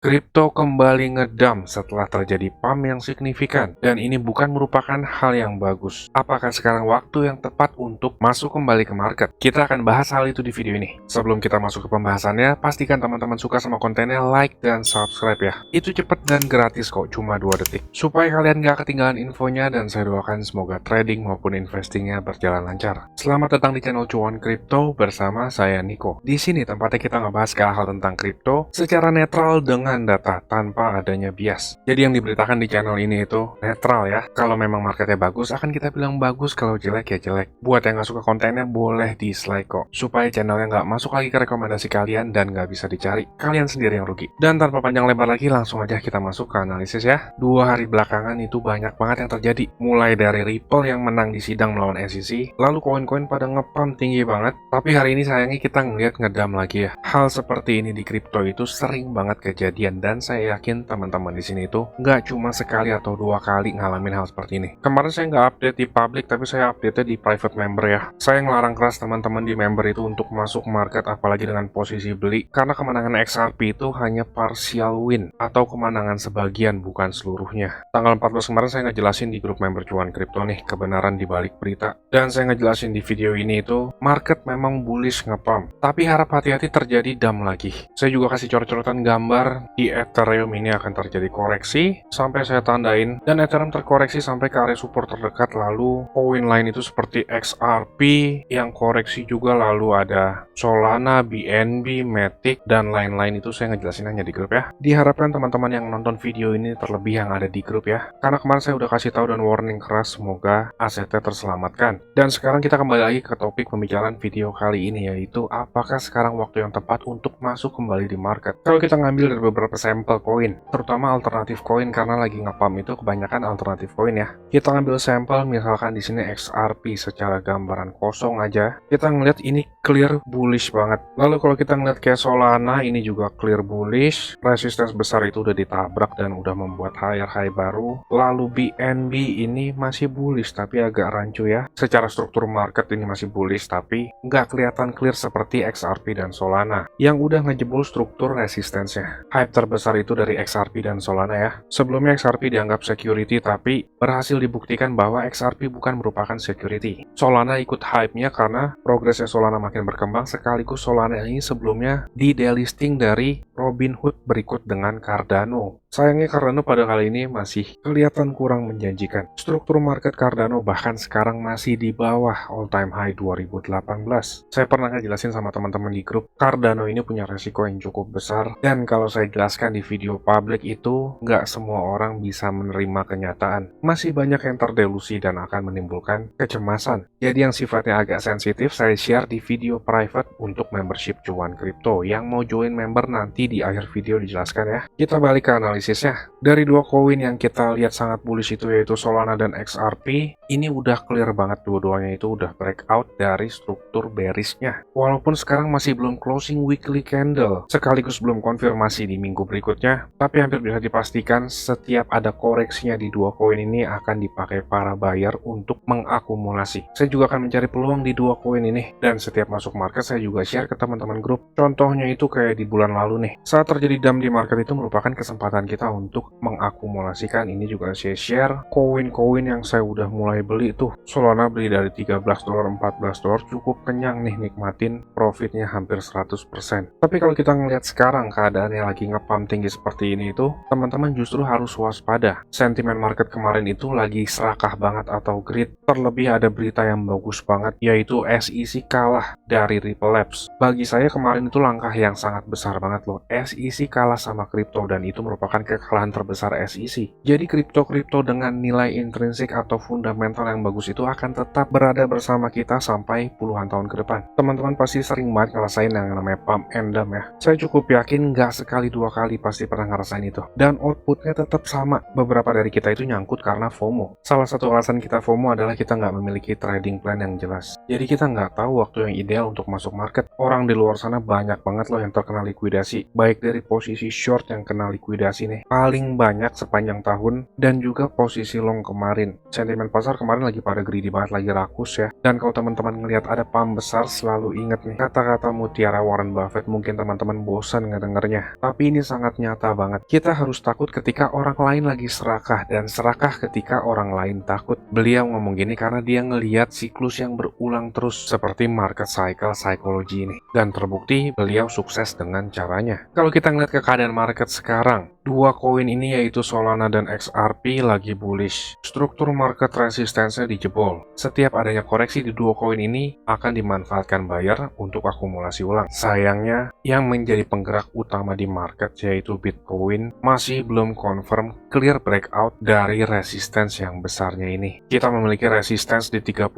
Kripto kembali ngedump setelah terjadi pump yang signifikan, dan ini bukan merupakan hal yang bagus. Apakah sekarang waktu yang tepat untuk masuk kembali ke market? Kita akan bahas hal itu di video ini. Sebelum kita masuk ke pembahasannya, pastikan teman-teman suka sama kontennya, like dan subscribe ya. Itu cepet dan gratis kok, cuma 2 detik. Supaya kalian gak ketinggalan infonya, dan saya doakan semoga trading maupun investingnya berjalan lancar. Selamat datang di channel Cuan Kripto bersama saya Niko. Di sini tempatnya kita ngebahas segala hal tentang kripto secara netral dengan data tanpa adanya bias. Jadi yang diberitakan di channel ini itu netral ya. Kalau memang marketnya bagus akan kita bilang bagus, kalau jelek ya jelek. Buat yang nggak suka kontennya boleh dislike kok, supaya channelnya nggak masuk lagi ke rekomendasi kalian dan nggak bisa dicari. Kalian sendiri yang rugi. Dan tanpa panjang lebar lagi langsung aja kita masuk ke analisis ya. 2 hari belakangan itu banyak banget yang terjadi. Mulai dari Ripple yang menang di sidang melawan SEC, lalu koin-koin pada ngepump tinggi banget. Tapi hari ini sayangnya kita ngeliat ngedam lagi ya. Hal seperti ini di kripto itu sering banget kejadian, dan saya yakin teman-teman di sini itu nggak cuma sekali atau 2 kali ngalamin hal seperti ini. Kemarin saya nggak update di public, tapi saya update di private member ya. Saya ngelarang keras teman-teman di member itu untuk masuk market, apalagi dengan posisi beli, karena kemenangan XRP itu hanya partial win atau kemenangan sebagian, bukan seluruhnya. Tanggal 14 kemarin saya ngejelasin di grup member Cuan Kripto nih kebenaran di balik berita, dan saya ngejelasin di video ini itu market memang bullish ngepump, tapi harap hati-hati terjadi dump lagi. Saya juga kasih coret-coretan gambar di Ethereum ini akan terjadi koreksi sampai saya tandain, dan Ethereum terkoreksi sampai ke area support terdekat. Lalu koin lain itu seperti XRP yang koreksi juga, lalu ada Solana, BNB, Matic dan lain-lain. Itu saya ngejelasin hanya di grup ya. Diharapkan teman-teman yang nonton video ini terlebih yang ada di grup ya, karena kemarin saya udah kasih tahu dan warning keras, semoga asetnya terselamatkan. Dan sekarang kita kembali lagi ke topik pembicaraan video kali ini, yaitu apakah sekarang waktu yang tepat untuk masuk kembali di market. Kalau kita ngambil dari beberapa sampel koin, terutama alternatif koin, karena lagi ngepump itu kebanyakan alternatif koin ya. Kita ngambil sampel misalkan di sini XRP secara gambaran kosong aja, kita ngeliat ini clear bullish banget. Lalu kalau kita ngeliat kayak Solana, ini juga clear bullish, resistance besar itu udah ditabrak dan udah membuat higher high baru. Lalu BNB ini masih bullish tapi agak rancu ya. Secara struktur market ini masih bullish, tapi nggak kelihatan clear seperti XRP dan Solana yang udah ngejebol struktur resistance-nya. Hype terbesar itu dari XRP dan Solana ya. Sebelumnya XRP dianggap security, tapi berhasil dibuktikan bahwa XRP bukan merupakan security. Solana ikut hype-nya karena progresnya Solana makin berkembang, sekaligus Solana ini sebelumnya di delisting dari Robinhood berikut dengan Cardano. Sayangnya Cardano pada kali ini masih kelihatan kurang menjanjikan. Struktur market Cardano bahkan sekarang masih di bawah all time high 2018. Saya pernah ngejelasin sama teman-teman di grup, Cardano ini punya resiko yang cukup besar, dan kalau saya jelaskan di video publik itu nggak semua orang bisa menerima kenyataan. Masih banyak yang terdelusi dan akan menimbulkan kecemasan. Jadi yang sifatnya agak sensitif saya share di video private untuk membership Cuan Kripto. Yang mau join member nanti di akhir video dijelaskan ya. Kita balik ke analisisnya. Dari 2 koin yang kita lihat sangat bullish itu, yaitu Solana dan XRP, ini udah clear banget dua-duanya itu udah breakout dari struktur bearishnya. Walaupun sekarang masih belum closing weekly candle, sekaligus belum konfirmasi di minggu berikutnya, tapi hampir bisa dipastikan setiap ada koreksinya di 2 koin ini akan dipakai para buyer untuk mengakumulasi. Saya juga akan mencari peluang di 2 koin ini, dan setiap masuk market saya juga share ke teman-teman grup. Contohnya itu kayak di bulan lalu nih, saat terjadi dump di market itu merupakan kesempatan kita untuk mengakumulasikan. Ini juga saya share koin-koin yang saya udah mulai beli tuh. Solana beli dari $13, $14, cukup kenyang nih nikmatin profitnya hampir 100%. Tapi kalau kita ngelihat sekarang keadaannya lagi ngepump tinggi seperti ini itu, teman-teman justru harus waspada. Sentimen market kemarin itu lagi serakah banget atau greed. Terlebih ada berita yang bagus banget, yaitu SEC kalah dari Ripple Labs. Bagi saya kemarin itu langkah yang sangat besar banget loh. SEC kalah sama kripto, dan itu merupakan kekalahan terbesar SEC. Jadi kripto-kripto dengan nilai intrinsik atau fundamental yang bagus itu akan tetap berada bersama kita sampai puluhan tahun ke depan. Teman-teman pasti sering banget ngerasain yang namanya pump and dump ya. Saya cukup yakin nggak sekali 2 kali pasti pernah ngerasain itu. Dan outputnya tetap sama. Beberapa dari kita itu nyangkut karena FOMO. Salah satu alasan kita FOMO adalah kita nggak memiliki trading plan yang jelas. Jadi kita nggak tahu waktu yang ideal untuk masuk market. Orang di luar sana banyak banget loh yang terkena likuidasi. Baik dari posisi short yang kena likuidasi nih, paling banyak sepanjang tahun, dan juga posisi long kemarin. Sentimen pasar kemarin lagi pada greedy banget, lagi rakus ya. Dan kalau teman-teman ngelihat ada paham besar, selalu ingat nih, kata-kata mutiara Warren Buffett mungkin teman-teman bosan ngedengernya. Tapi ini sangat nyata banget. Kita harus takut ketika orang lain lagi serakah, dan serakah ketika orang lain takut. Beliau ngomong gini karena dia ngelihat siklus yang berulang terus seperti market cycle psychology ini. Dan terbukti beliau sukses dengan caranya. Kalau kita ngeliat ke keadaan market sekarang, dua koin ini yaitu Solana dan XRP lagi bullish. Struktur market resistensinya dijebol. Setiap adanya koreksi di dua koin ini akan dimanfaatkan buyer untuk akumulasi ulang. Sayangnya, yang menjadi penggerak utama di market yaitu Bitcoin masih belum confirm clear breakout dari resistance yang besarnya ini. Kita memiliki resistance di 30.500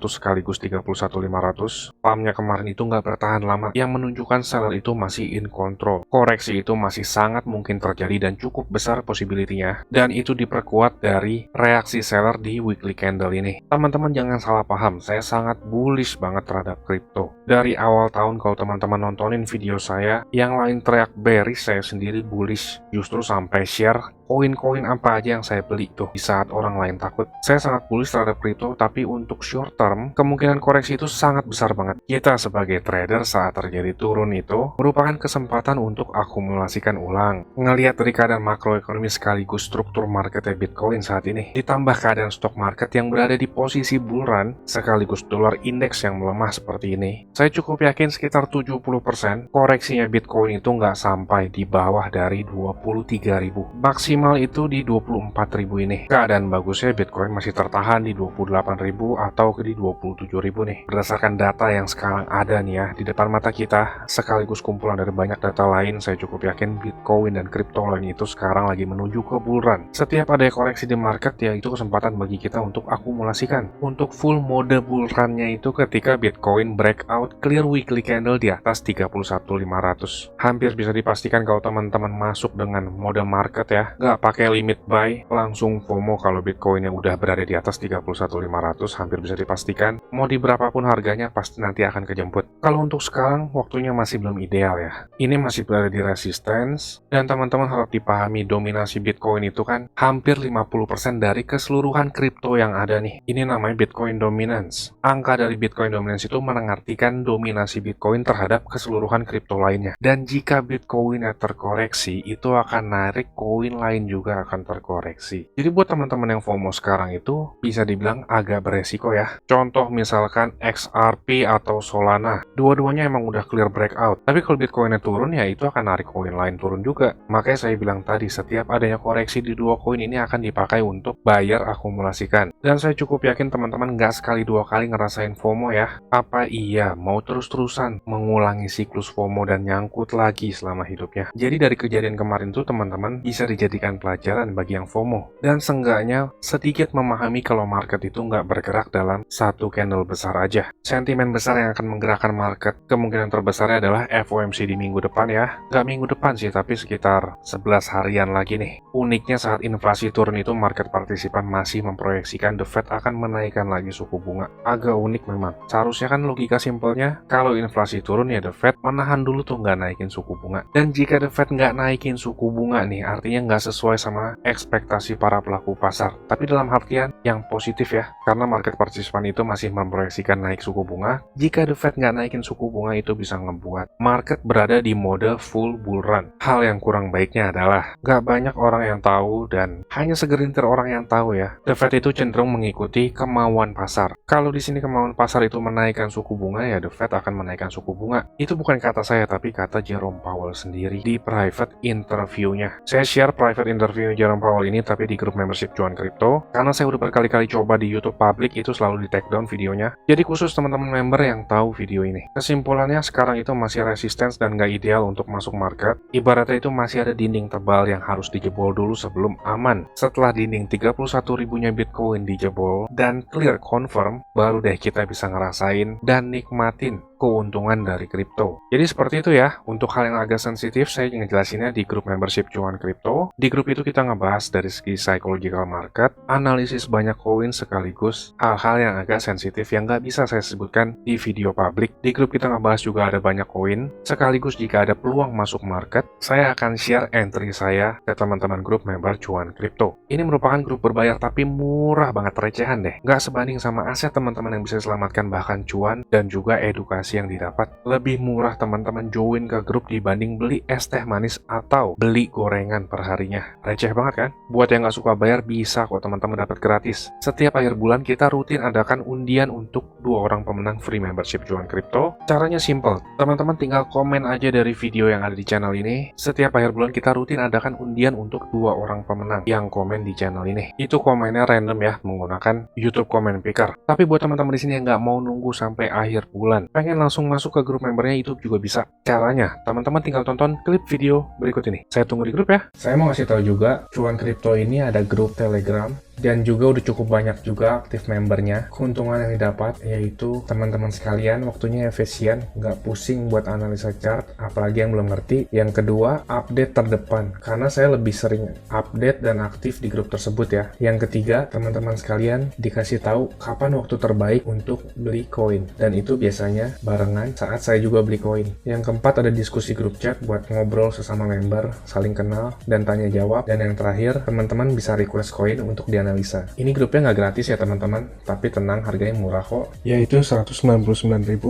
sekaligus 31.500. Pumpnya kemarin itu nggak bertahan lama, yang menunjukkan seller itu masih in control. Koreksi itu masih sangat mungkin terjadi dan cukup besar possibility-nya, dan itu diperkuat dari reaksi seller di weekly candle ini. Teman-teman jangan salah paham, saya sangat bullish banget terhadap kripto. Dari awal tahun kalau teman-teman nontonin video saya, yang lain teriak bearish, saya sendiri bullish. Justru sampai share koin-koin apa aja yang saya beli tuh di saat orang lain takut. Saya sangat bullish terhadap kripto, tapi untuk short term, kemungkinan koreksi itu sangat besar banget. Kita sebagai trader saat terjadi turun itu merupakan kesempatan untuk akumulasikan ulang. Ngelihat dari keadaan makroekonomi sekaligus struktur marketnya Bitcoin saat ini, ditambah keadaan stock market yang berada di posisi bull run, sekaligus dolar indeks yang melemah seperti ini, saya cukup yakin sekitar 70% koreksinya Bitcoin itu nggak sampai di bawah dari 23.000. Maksimal itu di 24.000 ini. Keadaan bagusnya Bitcoin masih tertahan di 28.000 atau di 27.000 nih. Berdasarkan data yang sekarang ada nih ya di depan mata kita, sekaligus kumpulan dari banyak data lain, saya cukup yakin Bitcoin dan kripto lain itu sekarang lagi menuju ke bull run. Setiap ada koreksi di market ya itu kesempatan bagi kita untuk akumulasikan. Untuk full mode bull run-nya itu ketika Bitcoin breakout clear weekly candle di atas 31.500. Hampir bisa dipastikan kalau teman-teman masuk dengan mode market ya, nggak pakai limit buy, langsung FOMO kalau Bitcoinnya udah berada di atas 31.500, hampir bisa dipastikan mau di berapapun harganya pasti nanti akan kejemput. Kalau untuk sekarang waktunya masih belum ideal ya. Ini masih berada di resistance, dan teman-teman harus dipahami dominasi Bitcoin itu kan hampir 50% dari keseluruhan kripto yang ada nih. Ini namanya Bitcoin dominance. Angka dari Bitcoin dominance itu mengartikan dominasi Bitcoin terhadap keseluruhan kripto lainnya. Dan jika Bitcoinnya terkoreksi, itu akan narik koin lain juga akan terkoreksi. Jadi buat teman-teman yang FOMO sekarang itu bisa dibilang agak beresiko ya. Contoh misalkan XRP atau Solana, dua-duanya emang udah clear breakout. Tapi kalau Bitcoinnya turun ya itu akan narik koin lain turun juga. Makanya saya bilang tadi setiap adanya koreksi di dua koin ini akan dipakai untuk buyer akumulasikan. Dan saya cukup yakin teman-teman nggak sekali dua kali ngerasain FOMO ya. Apa iya mau terus-terusan mengulangi siklus FOMO dan nyangkut lagi selama hidupnya? Jadi dari kejadian kemarin tuh teman-teman bisa dijadikan pelajaran bagi yang FOMO, dan seenggaknya sedikit memahami kalau market itu nggak bergerak dalam satu candle besar aja. Sentimen besar yang akan menggerakkan market kemungkinan terbesarnya adalah FOMC di minggu depan ya. Nggak minggu depan sih, tapi sekitar 11 harian lagi nih. Uniknya saat inflasi turun itu market partisipan masih memproyeksikan The Fed akan menaikkan lagi suku bunga. Agak unik memang. Seharusnya kan logika simpelnya kalau inflasi turun ya The Fed menahan dulu tuh nggak naikin suku bunga. Dan jika The Fed nggak naikin suku bunga nih, artinya nggak sesuai sama ekspektasi para pelaku pasar. Tapi dalam artian yang positif ya, karena market partisipan itu masih memproyeksikan naik suku bunga. Jika The Fed nggak naikin suku bunga itu bisa ngebuat market berada di mode full bull run. Hal yang kurang baiknya adalah nggak banyak orang yang tahu dan hanya segelintir orang yang tahu ya. The Fed itu cenderung mengikuti kemauan pasar. Kalau di sini kemauan pasar itu menaikkan suku bunga ya The Fed akan menaikkan suku bunga. Itu bukan kata saya tapi kata Jerome Powell sendiri di private interview-nya. Saya share private interview Jerome Powell ini tapi di grup membership Cuan Kripto, karena saya udah berkali-kali coba di YouTube public itu selalu di take down videonya. Jadi khusus teman-teman member yang tahu video ini. Kesimpulannya sekarang itu masih resistance dan nggak ideal untuk masuk market. Ibaratnya itu masih ada dinding tebal yang harus dijebol dulu sebelum aman. Setelah dinding 31.000-nya Bitcoin dijebol dan clear confirm, baru deh kita bisa ngerasain dan nikmatin keuntungan dari kripto. Jadi seperti itu ya, untuk hal yang agak sensitif saya ngejelasinnya di grup membership Cuan Kripto. Di grup itu kita ngebahas dari segi psychological market, analisis banyak koin sekaligus hal-hal yang agak sensitif yang nggak bisa saya sebutkan di video publik. Di grup kita ngebahas juga ada banyak koin, sekaligus jika ada peluang masuk market, saya akan share entry saya ke teman-teman grup member Cuan Kripto. Ini merupakan grup berbayar tapi murah banget, recehan deh. Nggak sebanding sama aset teman-teman yang bisa selamatkan bahkan cuan dan juga edukasi yang didapat. Lebih murah teman-teman join ke grup dibanding beli es teh manis atau beli gorengan perharinya. Receh banget kan? Buat yang nggak suka bayar bisa kok teman-teman dapat gratis. Setiap akhir bulan kita rutin adakan undian untuk 2 orang pemenang free membership Cuan Kripto. Caranya simple, teman-teman tinggal komen aja dari video yang ada di channel ini. Setiap akhir bulan kita rutin adakan undian untuk 2 orang pemenang yang komen di channel ini. Itu komennya random ya, menggunakan YouTube Comment Picker. Tapi buat teman-teman di sini yang nggak mau nunggu sampai akhir bulan, pengen langsung masuk ke grup membernya, itu juga bisa. Caranya, teman-teman tinggal tonton klip video berikut ini. Saya tunggu di grup ya. Saya mau kasih tahu juga, Cuan Kripto ini ada grup Telegram dan juga udah cukup banyak juga aktif membernya. Keuntungan yang didapat yaitu teman-teman sekalian waktunya efisien, nggak pusing buat analisa chart, apalagi yang belum ngerti. Yang kedua, update terdepan, karena saya lebih sering update dan aktif di grup tersebut ya. Yang ketiga, teman-teman sekalian dikasih tahu kapan waktu terbaik untuk beli koin, dan itu biasanya barengan saat saya juga beli koin. Yang keempat, ada diskusi grup chat buat ngobrol sesama member, saling kenal dan tanya jawab. Dan yang terakhir, teman-teman bisa request koin untuk dianalisa. Ini grupnya nggak gratis ya teman-teman, tapi tenang, harganya murah kok, yaitu Rp199.000.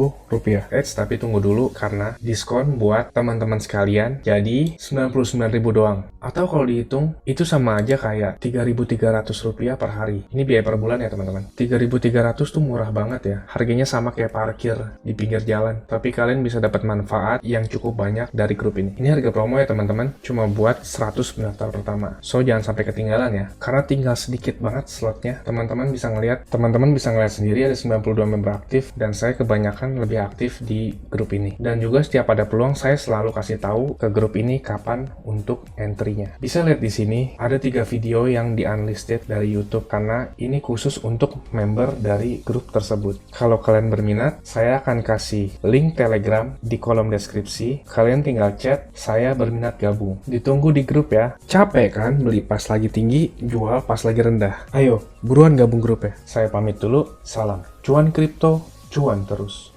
Tapi tunggu dulu karena diskon buat teman-teman sekalian, jadi Rp99.000 doang. Atau kalau dihitung, itu sama aja kayak Rp3.300 per hari. Ini biaya per bulan ya teman-teman. Rp3.300 tuh murah banget ya. Harganya sama kayak parkir di pinggir jalan. Tapi kalian bisa dapat manfaat yang cukup banyak dari grup ini. Ini harga promo ya teman-teman, cuma buat 100 pendaftar pertama. So jangan sampai ketinggalan ya, karena tinggal sedikit banget slotnya. Teman-teman bisa ngeliat sendiri ada 92 member aktif, dan saya kebanyakan lebih aktif di grup ini. Dan juga setiap ada peluang saya selalu kasih tahu ke grup ini kapan untuk entry-nya. Bisa lihat di sini ada 3 video yang di unlisted dari YouTube karena ini khusus untuk member dari grup tersebut. Kalau kalian berminat, saya akan kasih link Telegram di kolom deskripsi. Kalian tinggal chat, saya berminat gabung. Ditunggu di grup ya. Capek kan beli pas lagi tinggi, jual pas lagi rendah? Ayo, buruan gabung grup ya. Saya pamit dulu, salam. Cuan Kripto, cuan terus.